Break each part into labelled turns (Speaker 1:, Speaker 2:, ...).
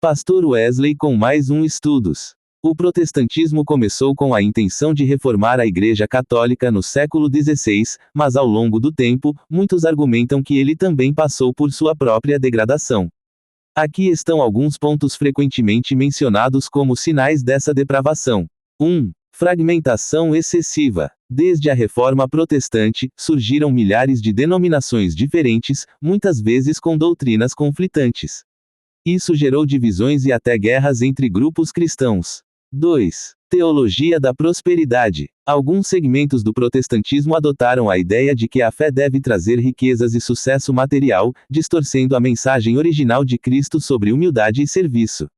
Speaker 1: Pastor Wesley com mais um estudos. O protestantismo começou com a intenção de reformar a Igreja Católica no século XVI, mas ao longo do tempo, muitos argumentam que ele também passou por sua própria degradação. Aqui estão alguns pontos frequentemente mencionados como sinais dessa depravação. 1. Fragmentação excessiva. Desde a Reforma Protestante, surgiram milhares de denominações diferentes, muitas vezes com doutrinas conflitantes. Isso gerou divisões e até guerras entre grupos cristãos. 2. Teologia da prosperidade. Alguns segmentos do protestantismo adotaram a ideia de que a fé deve trazer riquezas e sucesso material, distorcendo a mensagem original de Cristo sobre humildade e serviço.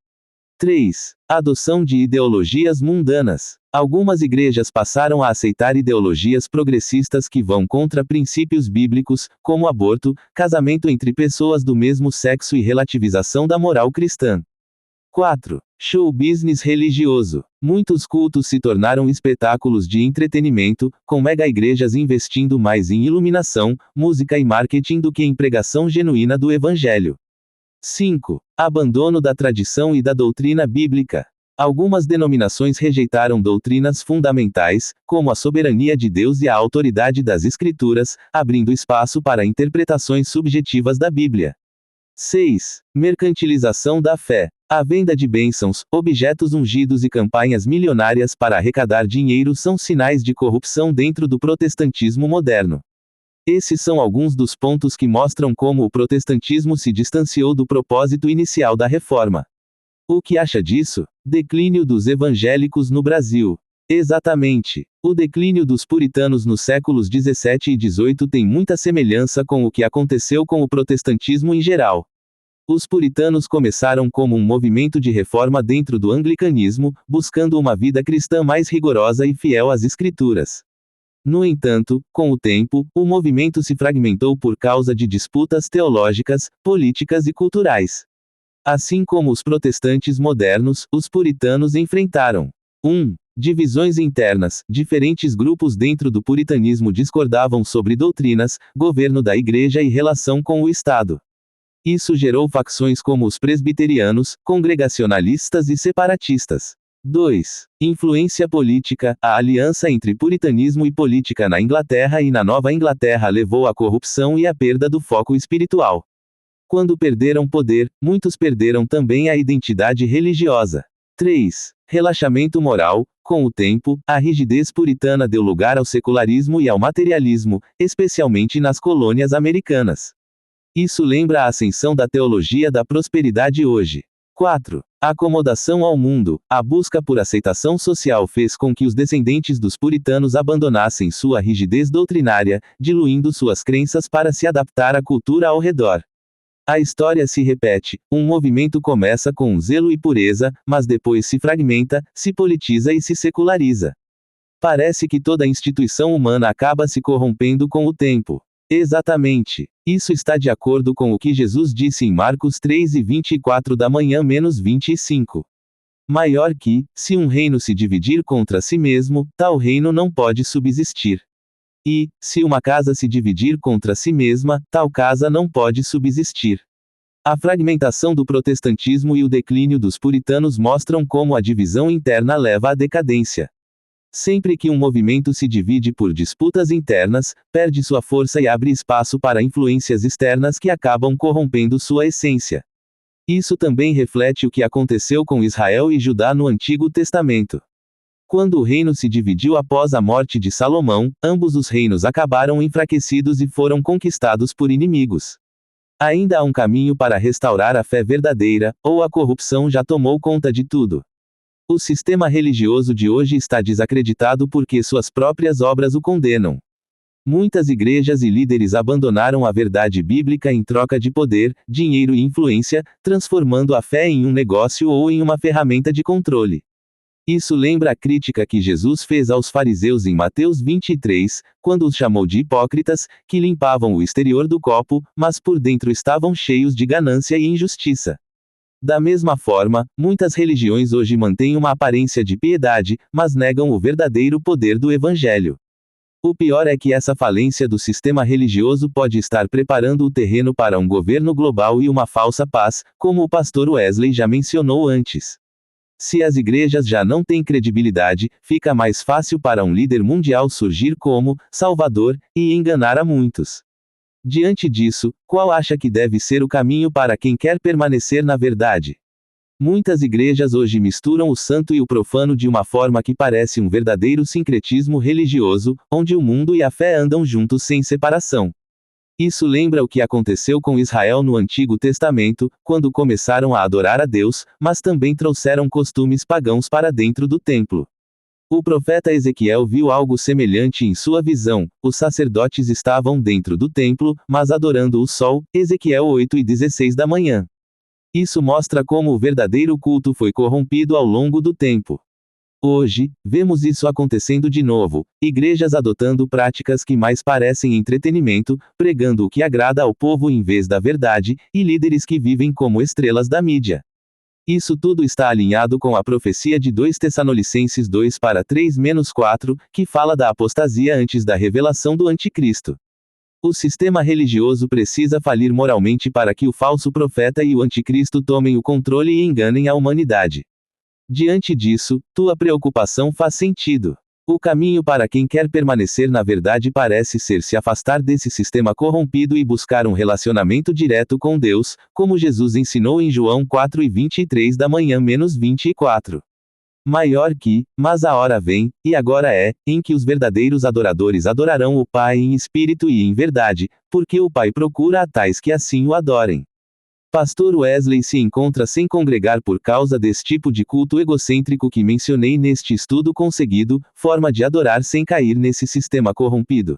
Speaker 1: 3. Adoção de ideologias mundanas. Algumas igrejas passaram a aceitar ideologias progressistas que vão contra princípios bíblicos, como aborto, casamento entre pessoas do mesmo sexo e relativização da moral cristã. 4. Show business religioso. Muitos cultos se tornaram espetáculos de entretenimento, com mega-igrejas investindo mais em iluminação, música e marketing do que em pregação genuína do Evangelho. 5. Abandono da tradição e da doutrina bíblica. Algumas denominações rejeitaram doutrinas fundamentais, como a soberania de Deus e a autoridade das Escrituras, abrindo espaço para interpretações subjetivas da Bíblia. 6. Mercantilização da fé. A venda de bênçãos, objetos ungidos e campanhas milionárias para arrecadar dinheiro são sinais de corrupção dentro do protestantismo moderno. Esses são alguns dos pontos que mostram como o protestantismo se distanciou do propósito inicial da reforma. O que acha disso? Declínio dos evangélicos no Brasil. Exatamente. O declínio dos puritanos nos séculos 17 e 18 tem muita semelhança com o que aconteceu com o protestantismo em geral. Os puritanos começaram como um movimento de reforma dentro do anglicanismo, buscando uma vida cristã mais rigorosa e fiel às Escrituras. No entanto, com o tempo, o movimento se fragmentou por causa de disputas teológicas, políticas e culturais. Assim como os protestantes modernos, os puritanos enfrentaram 1. Divisões internas. Diferentes grupos dentro do puritanismo discordavam sobre doutrinas, governo da igreja e relação com o Estado. Isso gerou facções como os presbiterianos, congregacionalistas e separatistas. 2. Influência política. A aliança entre puritanismo e política na Inglaterra e na Nova Inglaterra levou à corrupção e à perda do foco espiritual. Quando perderam poder, muitos perderam também a identidade religiosa. 3. Relaxamento moral. Com o tempo, a rigidez puritana deu lugar ao secularismo e ao materialismo, especialmente nas colônias americanas. Isso lembra a ascensão da teologia da prosperidade hoje. 4. Acomodação ao mundo. A busca por aceitação social fez com que os descendentes dos puritanos abandonassem sua rigidez doutrinária, diluindo suas crenças para se adaptar à cultura ao redor. A história se repete, um movimento começa com zelo e pureza, mas depois se fragmenta, se politiza e se seculariza. Parece que toda instituição humana acaba se corrompendo com o tempo. Exatamente. Isso está de acordo com o que Jesus disse em Marcos 3:24 da manhã-25. Maior que, se um reino se dividir contra si mesmo, tal reino não pode subsistir. E, se uma casa se dividir contra si mesma, tal casa não pode subsistir. A fragmentação do protestantismo e o declínio dos puritanos mostram como a divisão interna leva à decadência. Sempre que um movimento se divide por disputas internas, perde sua força e abre espaço para influências externas que acabam corrompendo sua essência. Isso também reflete o que aconteceu com Israel e Judá no Antigo Testamento. Quando o reino se dividiu após a morte de Salomão, ambos os reinos acabaram enfraquecidos e foram conquistados por inimigos. Ainda há um caminho para restaurar a fé verdadeira, ou a corrupção já tomou conta de tudo. O sistema religioso de hoje está desacreditado porque suas próprias obras o condenam. Muitas igrejas e líderes abandonaram a verdade bíblica em troca de poder, dinheiro e influência, transformando a fé em um negócio ou em uma ferramenta de controle. Isso lembra a crítica que Jesus fez aos fariseus em Mateus 23, quando os chamou de hipócritas, que limpavam o exterior do copo, mas por dentro estavam cheios de ganância e injustiça. Da mesma forma, muitas religiões hoje mantêm uma aparência de piedade, mas negam o verdadeiro poder do Evangelho. O pior é que essa falência do sistema religioso pode estar preparando o terreno para um governo global e uma falsa paz, como o pastor Wesley já mencionou antes. Se as igrejas já não têm credibilidade, fica mais fácil para um líder mundial surgir como Salvador e enganar a muitos. Diante disso, qual acha que deve ser o caminho para quem quer permanecer na verdade? Muitas igrejas hoje misturam o santo e o profano de uma forma que parece um verdadeiro sincretismo religioso, onde o mundo e a fé andam juntos sem separação. Isso lembra o que aconteceu com Israel no Antigo Testamento, quando começaram a adorar a Deus, mas também trouxeram costumes pagãos para dentro do templo. O profeta Ezequiel viu algo semelhante em sua visão. Os sacerdotes estavam dentro do templo, mas adorando o sol, Ezequiel 8:16 da manhã. Isso mostra como o verdadeiro culto foi corrompido ao longo do tempo. Hoje, vemos isso acontecendo de novo, igrejas adotando práticas que mais parecem entretenimento, pregando o que agrada ao povo em vez da verdade, e líderes que vivem como estrelas da mídia. Isso tudo está alinhado com a profecia de 2 Tessalonicenses 2:3-4, que fala da apostasia antes da revelação do Anticristo. O sistema religioso precisa falir moralmente para que o falso profeta e o anticristo tomem o controle e enganem a humanidade. Diante disso, tua preocupação faz sentido. O caminho para quem quer permanecer na verdade parece ser se afastar desse sistema corrompido e buscar um relacionamento direto com Deus, como Jesus ensinou em João 4:23 da manhã-24. Maior que, mas a hora vem, e agora é, em que os verdadeiros adoradores adorarão o Pai em espírito e em verdade, porque o Pai procura a tais que assim o adorem. Pastor Wesley se encontra sem congregar por causa desse tipo de culto egocêntrico que mencionei neste estudo conseguido, forma de adorar sem cair nesse sistema corrompido.